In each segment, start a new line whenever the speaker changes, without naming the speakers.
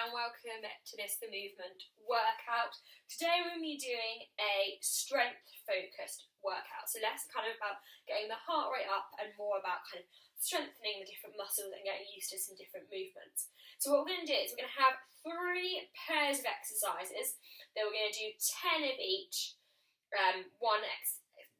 and welcome to this The Movement workout. Today we're going to be doing a strength focused workout. So less kind of about getting the heart rate up and more about kind of strengthening the different muscles and getting used to some different movements. So what we're going to do is we're going to have 3 pairs of exercises. Then we're going to do 10 of each.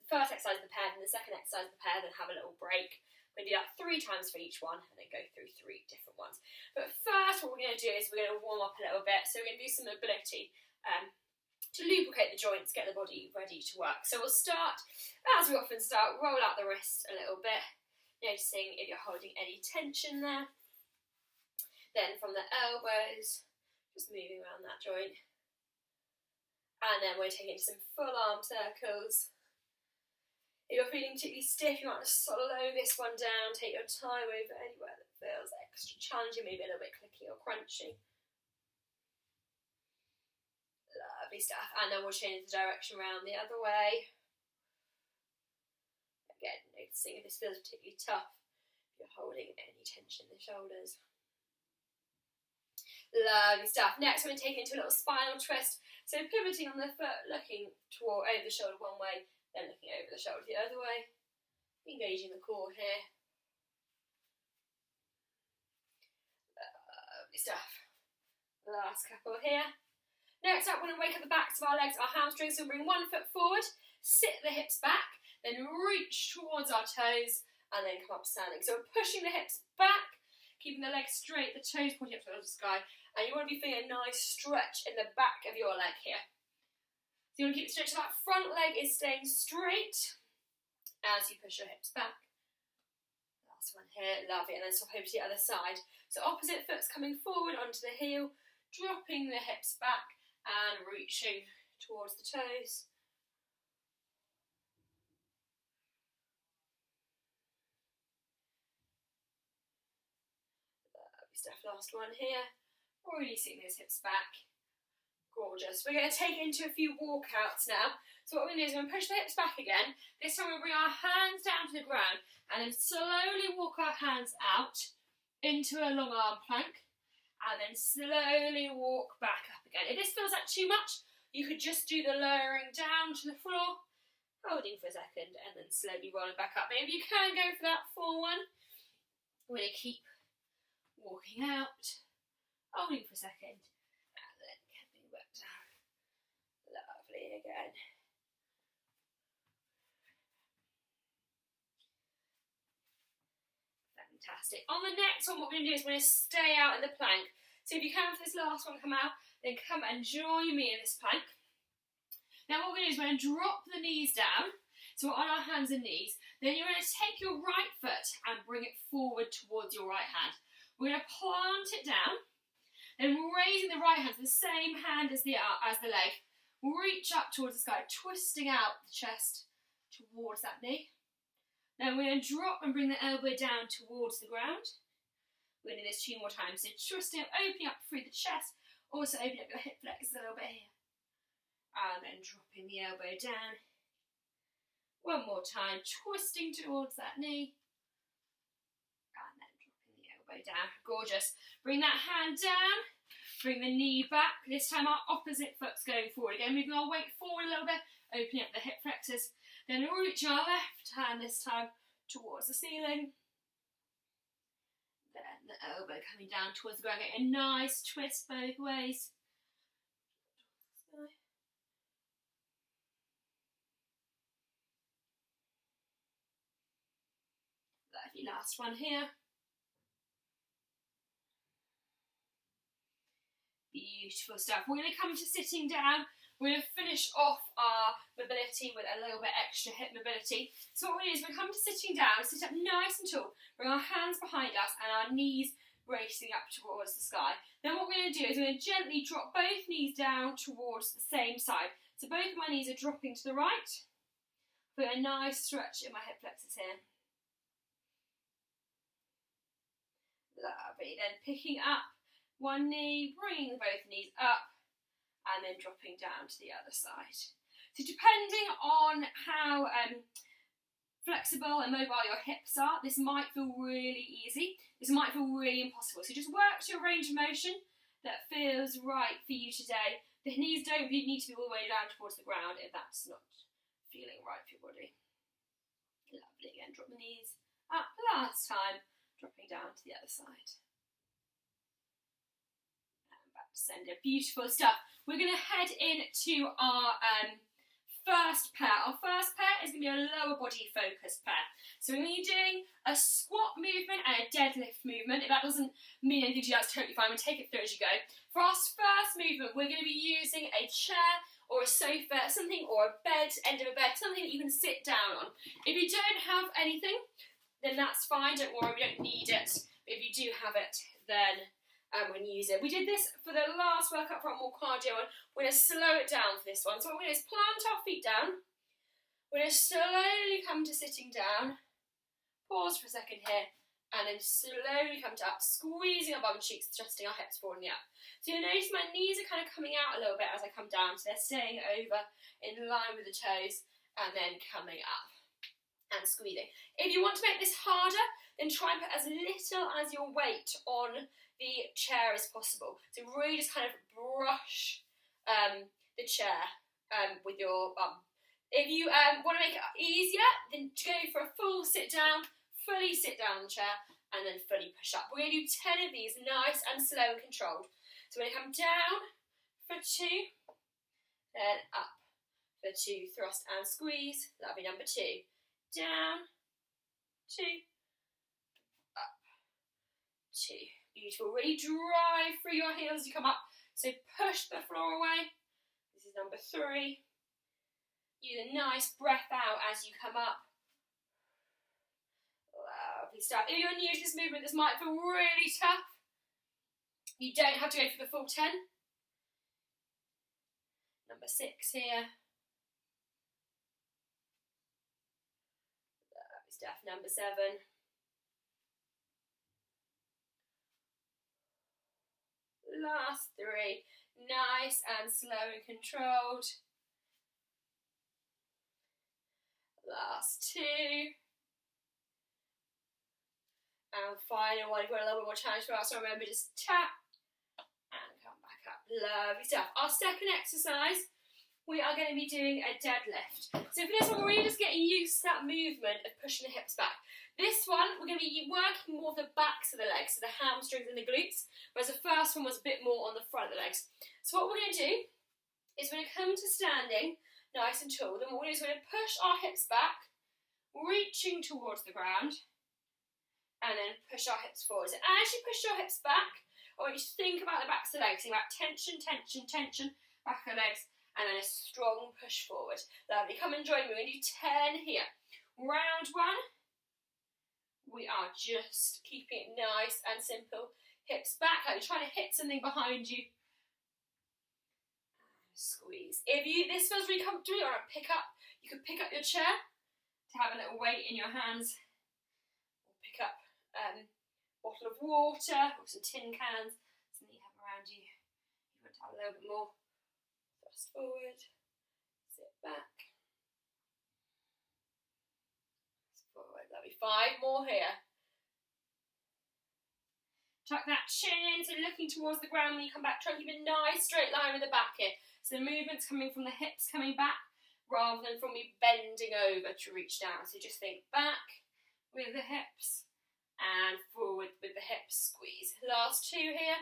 First exercise of the pair, then the second exercise of the pair, then have a little break. We're going to do that 3 times for each one and then go through 3 different ones. But first what we're going to do is we're going to warm up a little bit. So we're going to do some mobility to lubricate the joints, get the body ready to work. So we'll start, as we often start, roll out the wrists a little bit, noticing if you're holding any tension there. Then from the elbows, just moving around that joint. And then we're taking some full arm circles. If you're feeling particularly stiff, you might just slow this one down, take your time over anywhere that feels extra challenging, maybe a little bit clicky or crunchy. Lovely stuff. And then we'll change the direction around the other way. Again, noticing if this feels particularly tough, if you're holding any tension in the shoulders. Lovely stuff. Next, we're going to take it into a little spinal twist. So pivoting on the foot, looking toward over the shoulder one way, then looking over the shoulder the other way. Engaging the core here. Lovely stuff. Last couple here. Next up, we're going to wake up the backs of our legs, our hamstrings, so bring one foot forward, sit the hips back, then reach towards our toes, and then come up standing. So we're pushing the hips back, keeping the legs straight, the toes pointing up towards the sky, and you want to be feeling a nice stretch in the back of your leg here. So you want to keep the stretch so that front leg is staying straight as you push your hips back. Last one here, lovely, and then swap over to the other side. So opposite foot's coming forward onto the heel, dropping the hips back and reaching towards the toes. Lovely stuff, last one here. Releasing those hips back. Gorgeous. We're going to take it into a few walkouts now. So what we're going to do is we're going to push the hips back again. This time we'll bring our hands down to the ground and then slowly walk our hands out into a long arm plank and then slowly walk back up again. If this feels like too much, you could just do the lowering down to the floor, holding for a second and then slowly rolling back up. Maybe you can go for that full one. We're going to keep walking out, holding for a second, and then coming back down. Lovely again. Fantastic. On the next one, what we're going to do is we're going to stay out in the plank. So if you can, for this last one come out, then come and join me in this plank. Now what we're going to do is we're going to drop the knees down. So we're on our hands and knees. Then you're going to take your right foot and bring it forward towards your right hand. We're going to plant it down. Then raising the right hand to the same hand as the leg. Reach up towards the sky, twisting out the chest towards that knee. Then we're going to drop and bring the elbow down towards the ground. We're going to do this 2 more times. So twisting up, opening up through the chest. Also opening up your hip flexors a little bit here. And then dropping the elbow down. One more time, twisting towards that knee. And then dropping the elbow down. Gorgeous. Bring that hand down. Bring the knee back. This time our opposite foot's going forward. Again, moving our weight forward a little bit. Opening up the hip flexors. Then reaching our left hand this time towards the ceiling. Then the elbow coming down towards the ground. Getting a nice twist both ways. Lovely, last one here. Beautiful stuff. We're going to come to sitting down. We're going to finish off our mobility with a little bit extra hip mobility. So what we're going to do is we're going to come to sitting down, sit up nice and tall, bring our hands behind us and our knees racing up towards the sky. Then what we're going to do is we're going to gently drop both knees down towards the same side. So both of my knees are dropping to the right. Put a nice stretch in my hip flexors here. Lovely. Then picking up one knee, bringing both knees up, and then dropping down to the other side. So depending on how flexible and mobile your hips are, this might feel really easy, this might feel really impossible. So just work to your range of motion that feels right for you today. The knees don't need to be all the way down towards the ground if that's not feeling right for your body. Lovely. Again, drop the knees up. Last time, dropping down to the other side. And back to center. Beautiful stuff. We're going to head into our first pair. Our first pair is going to be a lower body focused pair. So we're going to be doing a squat movement and a deadlift movement. If that doesn't mean anything to you, that's totally fine. We'll take it through as you go. For our first movement, we're going to be using a chair or a sofa, something, or a bed, end of a bed, something that you can sit down on. If you don't have anything, then that's fine. Don't worry, we don't need it. But if you do have it, then we can use it. We did this for the last workout for our more cardio one. We're going to slow it down for this one. So what we're going to do is plant our feet down. We're going to slowly come to sitting down. Pause for a second here, and then slowly come to up, squeezing our bum and cheeks, adjusting our hips forward and up. So you'll notice my knees are kind of coming out a little bit as I come down, so they're staying over in line with the toes, and then coming up and squeezing. If you want to make this harder, then try and put as little as your weight on the chair as possible. So really just kind of brush the chair with your bum. If you want to make it easier, then go for a full sit down, fully sit down in the chair, and then fully push up. We're going to do 10 of these, nice and slow and controlled. So we're going to come down for 2, then up for 2, thrust and squeeze. That'll be number 2. Down, 2, up, 2. Beautiful. Really drive through your heels as you come up. So push the floor away. This is number 3. Use a nice breath out as you come up. Lovely stuff. If you're new to this movement, this might feel really tough. You don't have to go for the full 10. Number 6 here. Lovely stuff. Number 7. Last 3. Nice and slow and controlled. Last 2. And final one, you've got a little bit more challenge for us, so remember, just tap and come back up. Lovely stuff. Our second exercise, we are going to be doing a deadlift. So for this one, we're really just getting used to that movement of pushing the hips back. This one, we're going to be working more the backs of the legs, so the hamstrings and the glutes, whereas the first one was a bit more on the front of the legs. So what we're going to do is we're going to come to standing, nice and tall. Then what we're going to do is we're going to push our hips back, reaching towards the ground, and then push our hips forward. So as you push your hips back, I want you to think about the backs of the legs. Think about tension, tension, tension, back of the legs, and then a strong push forward. Lovely. Come and join me. We're going to do 10 here. Round 1. We are just keeping it nice and simple. Hips back, like you're trying to hit something behind you. Squeeze. If this feels really comfortable, you want to you could pick up your chair to have a little weight in your hands. Or pick up a bottle of water or some tin cans, something you have around you. You want to have a little bit more. Thrust forward, sit back. Forward. That'll be 5 more here. Tuck that chin in, so looking towards the ground when you come back. Try and keep a nice straight line with the back here. So the movement's coming from the hips coming back rather than from me bending over to reach down. So just think back with the hips and forward with the hips. Squeeze. Last 2 here.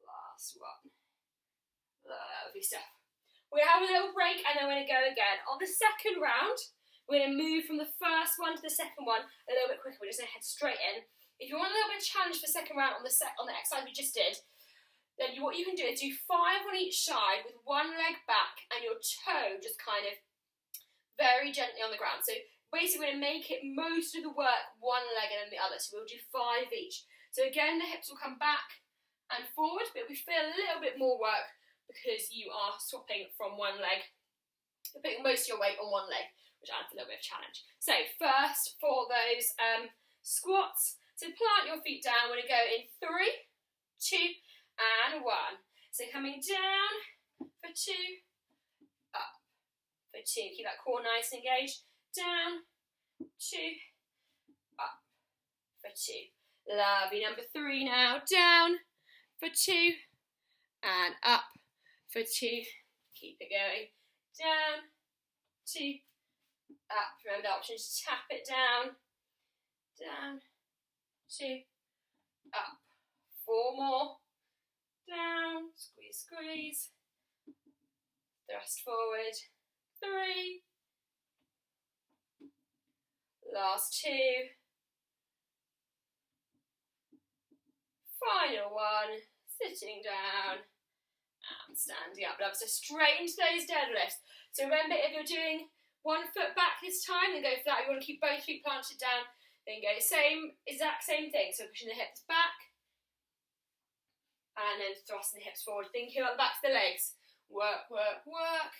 Last 1. Lovely stuff. We have a little break and then we're going to go again. On the second round, we're going to move from the first one to the second one a little bit quicker. We're just going to head straight in. If you want a little bit of challenge for the second round on the exercise we just did, then what you can do is do 5 on each side with one leg back and your toe just kind of very gently on the ground. So basically we're going to make it most of the work one leg and then the other. So we'll do 5 each. So again, the hips will come back and forward, but we feel a little bit more work because you are swapping from one leg. You're putting most of your weight on one leg, which adds a little bit of challenge. So first for those squats, so plant your feet down. We're going to go in 3, 2, and 1. So coming down for 2, up for 2. Keep that core nice and engaged. Down, 2, up for 2. Lovely. Number 3 now. Down for 2 and up for 2. Keep it going. Down, 2, up. Remember the option to tap it down. Down, 2, up. 4 more. Down, squeeze, squeeze. Thrust forward. 3. Last 2. Final 1. Sitting down and standing up. Love. So straight into those deadlifts. So remember, if you're doing 1 foot back this time, then go for that. You want to keep both feet planted down. Then go exact same thing. So pushing the hips back and then thrusting the hips forward. Thinking about the backs of the legs. Work, work, work.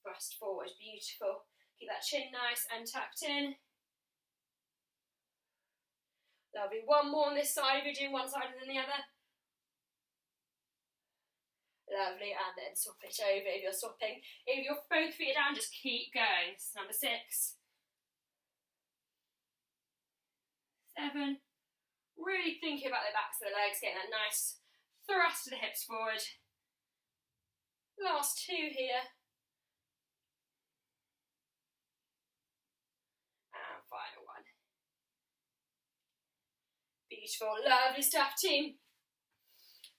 Thrust forward. Beautiful. Keep that chin nice and tucked in. Lovely. 1 more on this side if you're doing one side and then the other. Lovely, and then swap it over if you're swapping. If your both feet are down, just keep going. This is number 6. 7. Really thinking about the backs of the legs, getting that nice thrust of the hips forward. Last 2 here. And final 1. Beautiful, lovely stuff, team.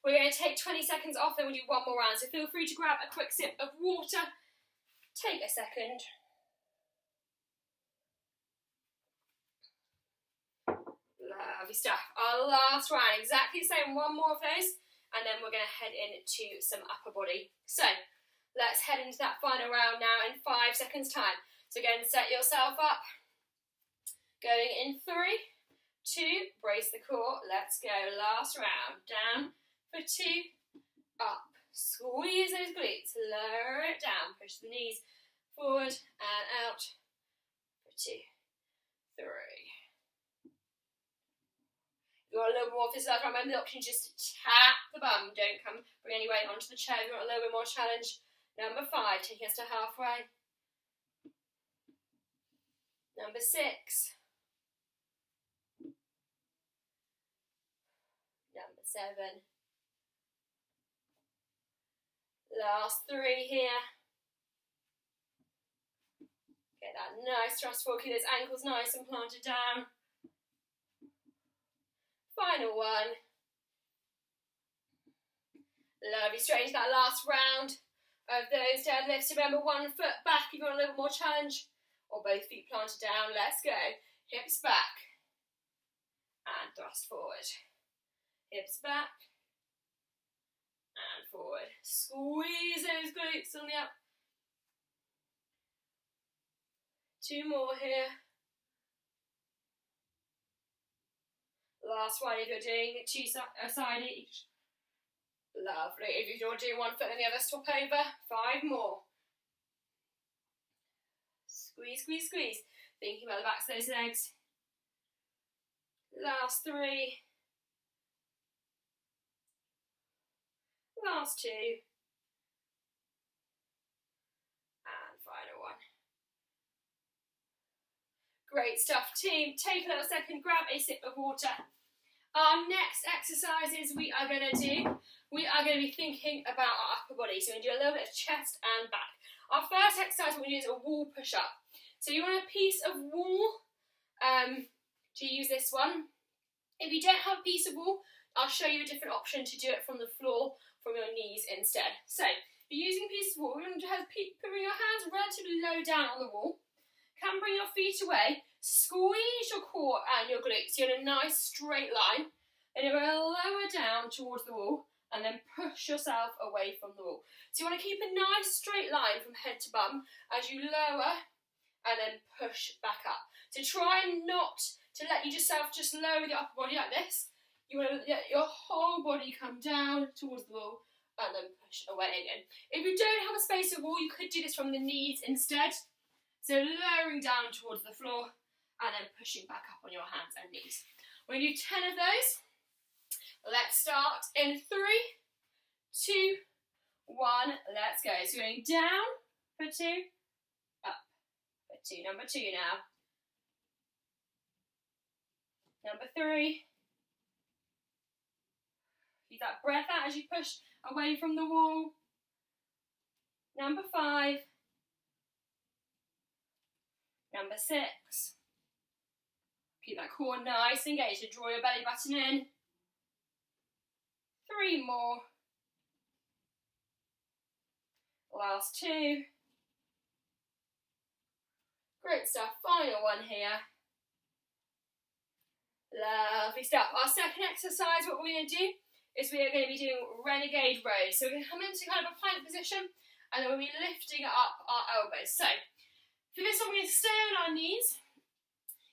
We're going to take 20 seconds off, then we'll do 1 more round. So feel free to grab a quick sip of water. Take a second. Lovely stuff. Our last round, exactly the same. 1 more of those, and then we're going to head into some upper body. So let's head into that final round now in 5 seconds time. So again, set yourself up. Going in 3, 2, brace the core. Let's go. Last round. Down. For 2, up, squeeze those glutes, lower it down, push the knees forward and out, for 2, 3. If you want a little more of this last round, remember the option is just to tap the bum, don't bring any weight onto the chair. If you want a little bit more challenge, number 5, taking us to halfway. Number 6. Number 7. Last 3 here. Get that nice thrust forward, keep those ankles nice and planted down. Final 1. Lovely, straight into that last round of those deadlifts. Remember, 1 foot back if you want a little more challenge, or both feet planted down. Let's go. Hips back and thrust forward. Hips back. And forward. Squeeze those glutes on the up. 2 more here. Last one if you're doing 2 a side each. Lovely. If you're doing 1 foot and the other, swap over. 5 more. Squeeze, squeeze, squeeze. Thinking about the backs of those legs. Last 3. Last 2. And final 1. Great stuff, team. Take a little second, grab a sip of water. Our next exercises we are going to be thinking about our upper body. So we're going to do a little bit of chest and back. Our first exercise we're going to do is a wall push-up. So you want a piece of wall to use this one. If you don't have a piece of wall, I'll show you a different option to do it from the floor, from your knees instead. So, if you're using a piece of wall, you're going to put your hands relatively low down on the wall. Can bring your feet away, squeeze your core and your glutes. You're in a nice straight line, and you're going to lower down towards the wall, and then push yourself away from the wall. So you want to keep a nice straight line from head to bum as you lower, and then push back up. So try not to let yourself just lower the upper body like this. You want to let your whole body come down towards the wall and then push away again. If you don't have a space of wall, you could do this from the knees instead. So lowering down towards the floor and then pushing back up on your hands and knees. We're going to do 10 of those. Let's start in 3, 2, 1. Let's go. So we're going down for 2, up for 2. Number 2 now. Number 3. Keep that breath out as you push away from the wall. Number 5. Number 6. Keep that core nice and engaged. So draw your belly button in. 3 more. Last 2. Great stuff. Final one here. Lovely stuff. Our second exercise, what we're going to do is we are going to be doing renegade rows. So we're going to come into kind of a plank position and then we'll be lifting up our elbows. So for this one, we're going to stay on our knees.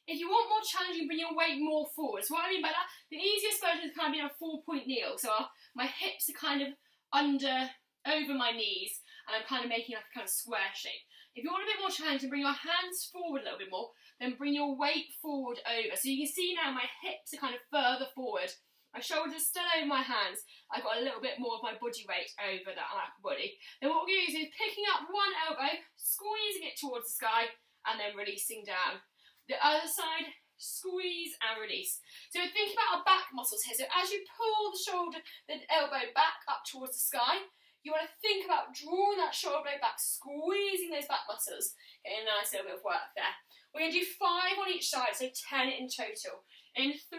If you want more challenging, bring your weight more forward. So what I mean by that, the easiest version is kind of being a 4-point kneel. So my hips are kind of over my knees and I'm kind of making like a kind of square shape. If you want a bit more challenging, bring your hands forward a little bit more, then bring your weight forward over. So you can see now my hips are kind of further forward. My shoulders are still over my hands. I've got a little bit more of my body weight over that upper body. Then what we're going to do is picking up one elbow, squeezing it towards the sky, and then releasing down. The other side, squeeze and release. So think about our back muscles here. So as you pull the elbow back up towards the sky, you want to think about drawing that shoulder blade back, squeezing those back muscles, getting a nice little bit of work there. We're going to do 5 on each side, so 10 in total. In 3,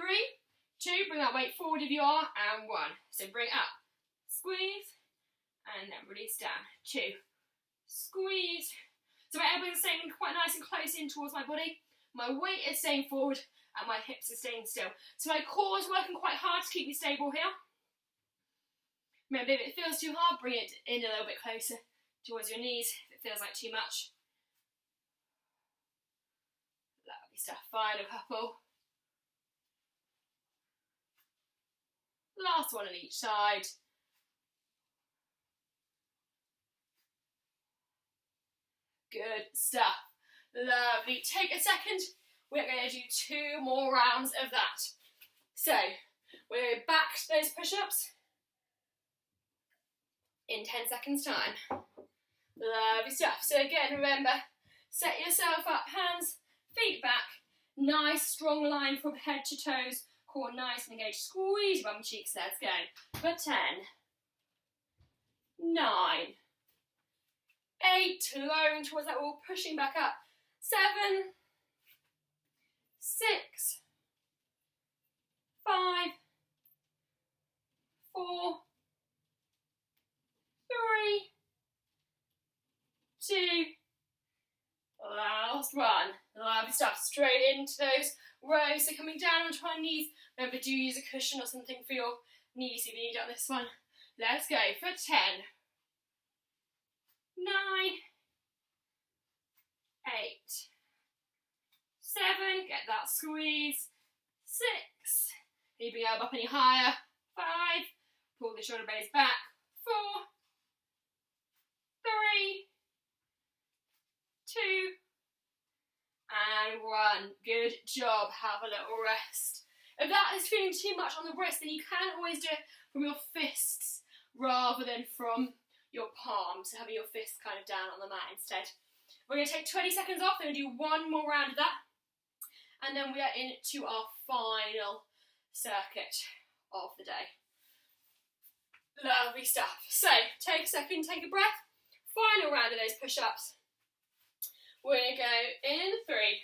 2, bring that weight forward if you are, and 1. So bring it up, squeeze, and then release down. 2, squeeze. So my elbows are staying quite nice and close in towards my body. My weight is staying forward, and my hips are staying still. So my core is working quite hard to keep me stable here. Remember, if it feels too hard, bring it in a little bit closer towards your knees if it feels like too much. Lovely stuff. Final couple. Last one on each side. Good stuff. Lovely. Take a second. We're going to do 2 more rounds of that. So, we're back to those push-ups in 10 seconds time. Lovely stuff. So again, remember, set yourself up, hands, feet back, nice strong line from head to toes, core nice and engaged, squeeze your bum cheeks, let's go. For 10, 9, 8, lowering towards that wall, pushing back up, 7, 6, 5, 4, 3, 2, last one. Lovely stuff. Straight into those rows. So coming down onto our knees. Remember, do use a cushion or something for your knees if you need it on this one. Let's go for 10, 9, 8, 7. Get that squeeze. 6. Keep your elbow up any higher. 5. Pull the shoulder blades back. 4, 3, 2, and 1. Good job. Have a little rest. If that is feeling too much on the wrist, then you can always do it from your fists rather than from your palms. So having your fists kind of down on the mat instead. We're going to take 20 seconds off. Then we'll do 1 more round of that. And then we are into our final circuit of the day. Lovely stuff. So, take a second, take a breath. Final round of those push-ups. We're going to go in 3.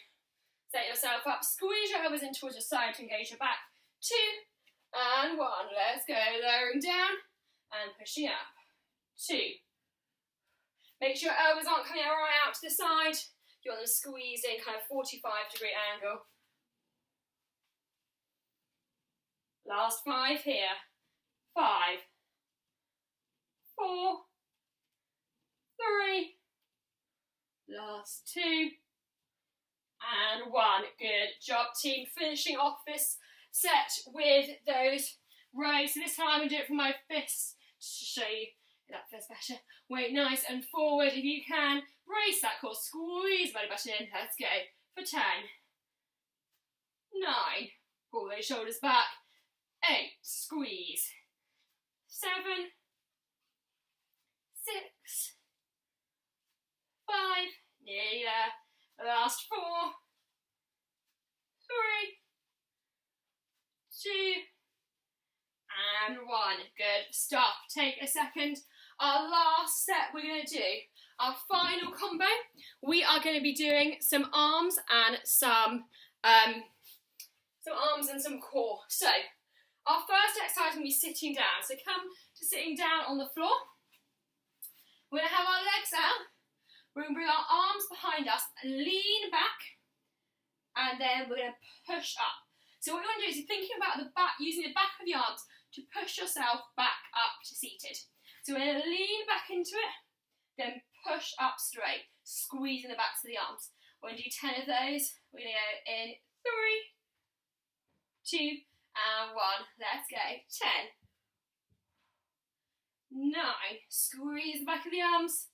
Set yourself up, squeeze your elbows in towards your side to engage your back. 2 and 1. Let's go. Lowering down and pushing up. 2. Make sure your elbows aren't coming right out to the side. You want them squeezed in kind of 45-degree angle. Last 5 here. 5, 4, 3, last 2, and 1. Good job, team. Finishing off this set with those rows. So this time I'm going to do it from my fists to show you if that feels better. Weight nice and forward if you can. Brace that core, squeeze belly button in. Let's go for 10, 9, pull those shoulders back, 8, squeeze, 7, 6, 5, nearly there, last 4, 3, 1. Good stuff. Take a second. Our last set we're going to do, our final combo, we are going to be doing some arms and some core. So, our first exercise will be sitting down. So come to sitting down on the floor. We're going to have our legs out. We're going to bring our arms behind us, lean back, and then we're going to push up. So what you want to do is you're thinking about the back, using the back of the arms to push yourself back up to seated. So we're going to lean back into it, then push up straight, squeezing the backs of the arms. We're going to do 10 of those. We're going to go in 3, 2, and 1. Let's go. 10, 9, squeeze the back of the arms.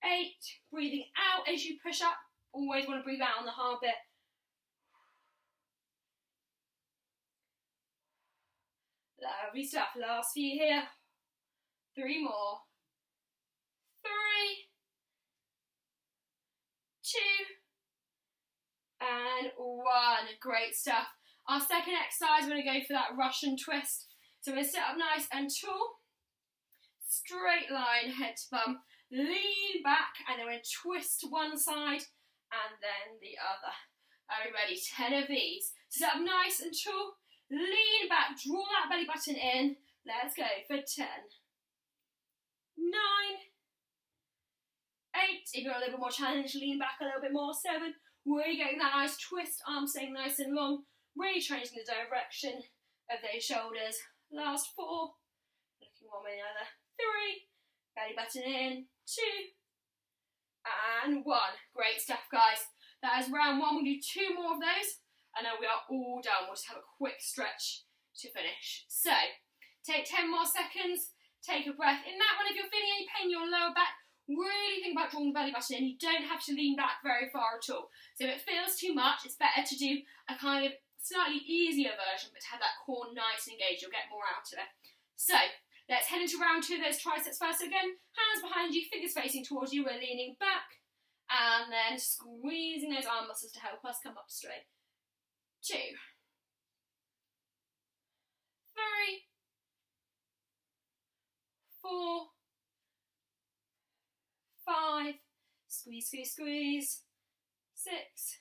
8, breathing out as you push up. Always want to breathe out on the hard bit. Lovely stuff. Last few here. 3 more. 3, 2, and 1. Great stuff. Our second exercise, we're going to go for that Russian twist. So we're going to sit up nice and tall. Straight line, head to bum. Lean back, and then we're going to twist to one side and then the other. Are we ready? 10 of these. So sit up nice and tall. Lean back, draw that belly button in. Let's go for 10, 9, 8. If you're a little bit more challenged, lean back a little bit more. 7. Really getting that nice twist, arms staying nice and long. Really changing the direction of those shoulders. Last 4. Looking one way or the other. 3. Belly button in. 2. And 1. Great stuff, guys. That is round 1. We'll do 2 more of those. And then we are all done. We'll just have a quick stretch to finish. So, take 10 more seconds. Take a breath. In that one, if you're feeling any pain in your lower back, really think about drawing the belly button in. You don't have to lean back very far at all. So if it feels too much, it's better to do a kind of slightly easier version, but to have that core nice and engaged. You'll get more out of it. So, let's head into round 2 of those triceps first. So again, hands behind you, fingers facing towards you. We're leaning back and then squeezing those arm muscles to help us come up straight. 2, 3, 4, 5, squeeze, squeeze, squeeze. 6,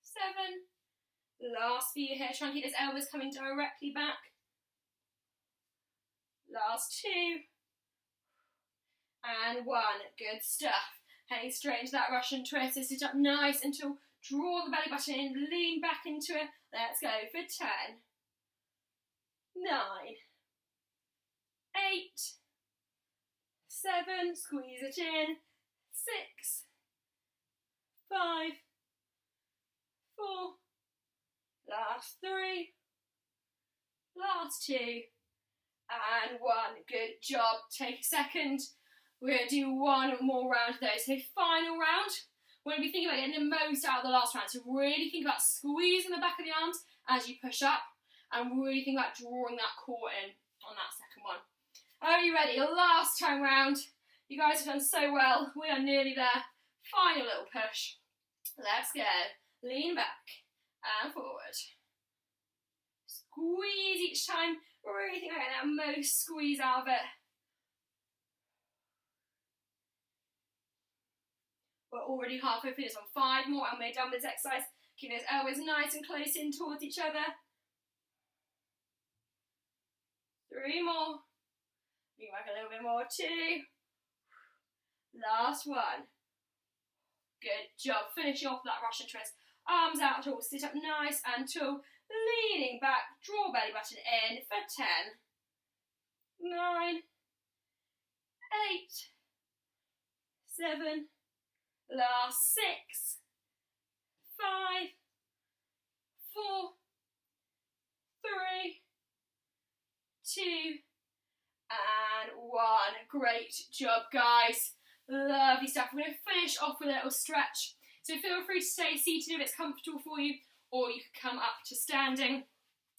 7. Last few here. Try and keep those elbows coming directly back. Last 2. And 1. Good stuff. Heading straight into that Russian twist. So sit up nice and tall. Draw the belly button in. Lean back into it. Let's go for 10, 9, 8, 7. Squeeze it in. 6, 5, 4. Last 3. Last 2. And 1. Good job. Take a second. We're going to do 1 more round of those. So final round, we're going to be thinking about getting the most out of the last round. So really think about squeezing the back of the arms as you push up, and really think about drawing that core in on that second one. Are you ready? Last time round. You guys have done so well. We are nearly there. Final little push. Let's go. Lean back and forward. Squeeze each time. Really think about getting that most squeeze out of it. We're already halfway through this one. 5 more and we're done with this exercise. Keep those elbows nice and close in towards each other. 3 more. Bring back a little bit more. 2. Last 1. Good job. Finishing off that Russian twist. Arms out tall. Sit up nice and tall. Leaning back. Draw belly button in for 10, 9, 8, 7. Last 6, 5, 4, 3, 2, and 1. Great job, guys. Lovely stuff. We're going to finish off with a little stretch. So feel free to stay seated if it's comfortable for you, or you can come up to standing.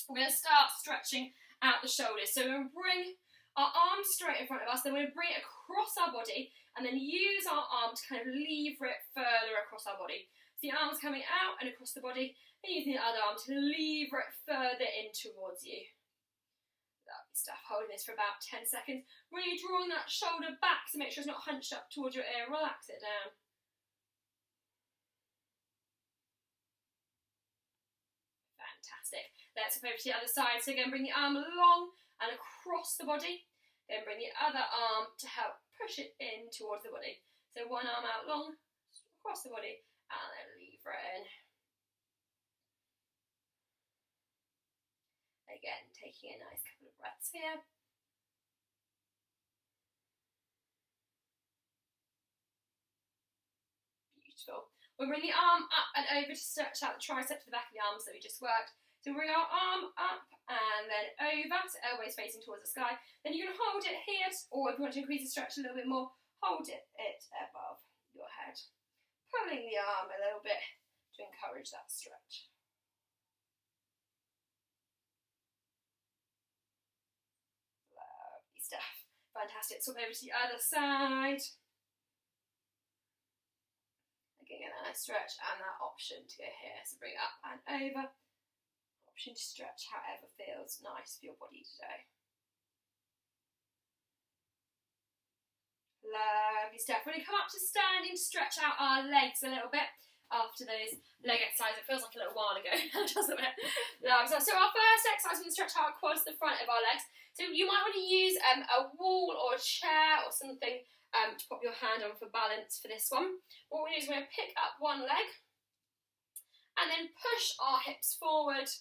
We're going to start stretching out the shoulders. So we're going to bring our arms straight in front of us, then we're going to bring it across our body, and then use our arm to kind of lever it further across our body. So the arm's coming out and across the body, and using the other arm to lever it further in towards you. Lovely stuff. Holding this for about 10 seconds. Really drawing that shoulder back to make sure it's not hunched up towards your ear. Relax it down. Fantastic. Let's move over to the other side. So again, bring the arm along and across the body. Then bring the other arm to help push it in towards the body. So one arm out long, across the body, and then lever it in. Again, taking a nice couple of breaths here. Beautiful. We'll bring the arm up and over to stretch out the tricep to the back of the arms that we just worked. So bring our arm up and then over, so elbows facing towards the sky. Then you can hold it here, or if you want to increase the stretch a little bit more, hold it above your head. Pulling the arm a little bit to encourage that stretch. Lovely stuff. Fantastic. Swap over to the other side. Again, a nice stretch and that option to go here. So bring it up and over. Option to stretch however feels nice for your body today. Lovely stuff. When we come up to standing, stretch out our legs a little bit after those leg exercises. It feels like a little while ago, doesn't it? So our first exercise, we're going to stretch our quads to the front of our legs. So you might want to use a wall or a chair or something to pop your hand on for balance for this one. What we're going to do is we're going to pick up one leg and then push our hips forward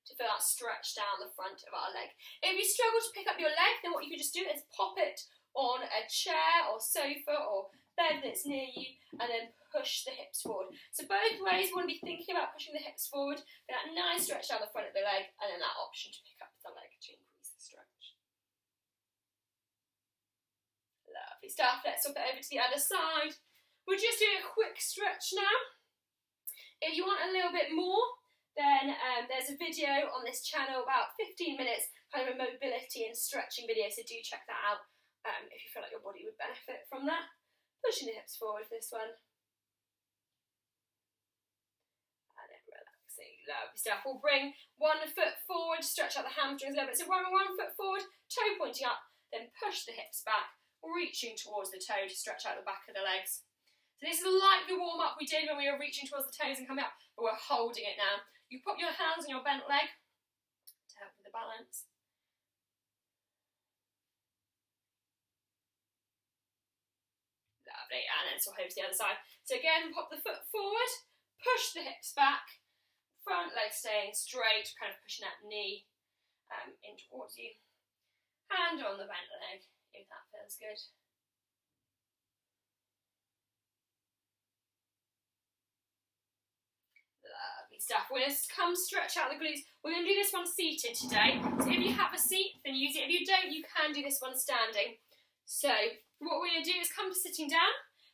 to feel that stretch down the front of our leg. If you struggle to pick up your leg, then what you can just do is pop it on a chair or sofa or bed that's near you and then push the hips forward. So both ways you want to be thinking about pushing the hips forward, get that nice stretch down the front of the leg and then that option to pick up the leg to increase the stretch. Lovely stuff. Let's swap it over to the other side. We're just doing a quick stretch now. If you want a little bit more, then there's a video on this channel, about 15 minutes, kind of a mobility and stretching video, so do check that out if you feel like your body would benefit from that. Pushing the hips forward for this one. And then relaxing. Lovely stuff. We'll bring one foot forward, stretch out the hamstrings a little bit. So run one foot forward, toe pointing up, then push the hips back, reaching towards the toe to stretch out the back of the legs. So this is like the warm-up we did when we were reaching towards the toes and coming up, but we're holding it now. You put your hands on your bent leg to help with the balance. Lovely, and then swap over to the other side. So again, pop the foot forward, push the hips back, front leg staying straight, kind of pushing that knee in towards you. Hand on the bent leg, if that feels good. Lovely stuff. We're going to come stretch out the glutes. We're going to do this one seated today. So if you have a seat, then use it. If you don't, you can do this one standing. So what we're going to do is come to sitting down.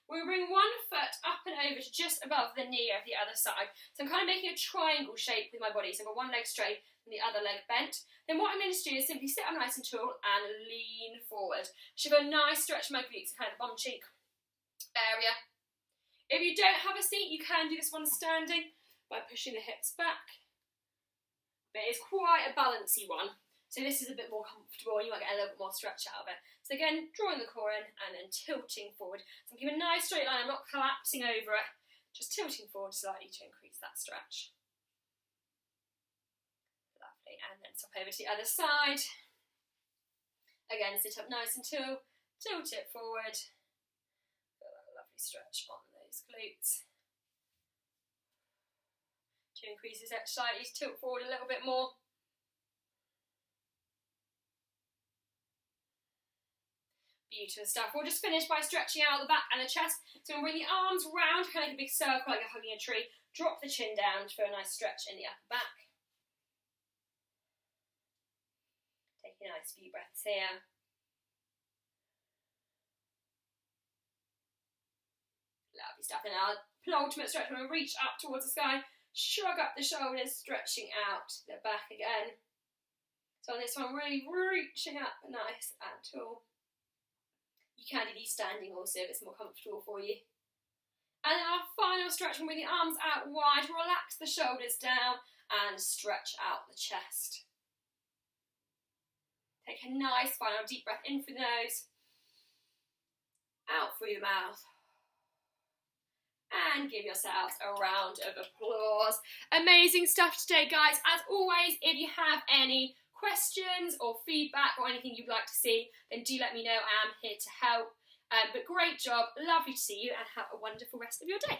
We'll bring one foot up and over to just above the knee of the other side. So I'm kind of making a triangle shape with my body. So I've got one leg straight and the other leg bent. Then what I'm going to do is simply sit up nice and tall and lean forward. Should have a nice stretch in my glutes, kind of bum cheek area. If you don't have a seat, you can do this one standing by pushing the hips back. But it's quite a balancy one. So this is a bit more comfortable and you might get a little bit more stretch out of it. So again, drawing the core in and then tilting forward. So I'm keeping a nice straight line, I'm not collapsing over it, just tilting forward slightly to increase that stretch. Lovely, and then swap over to the other side. Again, sit up nice and tall, tilt it forward. Feel that lovely stretch on those glutes. To increase this slightly, tilt forward a little bit more. Beautiful stuff. We'll just finish by stretching out the back and the chest. So we'll bring the arms round, kind of like a big circle, like you're hugging a tree. Drop the chin down for a nice stretch in the upper back. Taking a nice few breaths here. Lovely stuff. And our ultimate stretch, we're going to reach up towards the sky. Shrug up the shoulders, stretching out the back again. So on this one, really reaching up nice and tall. You can do these standing also if it's more comfortable for you. And then our final stretch, we'll bring the arms out wide, relax the shoulders down and stretch out the chest. Take a nice final deep breath in through the nose, out through the mouth. And give yourselves a round of applause. Amazing stuff today, guys. As always, if you have any questions or feedback or anything you'd like to see, then do let me know. I am here to help. But great job, lovely to see you, and have a wonderful rest of your day.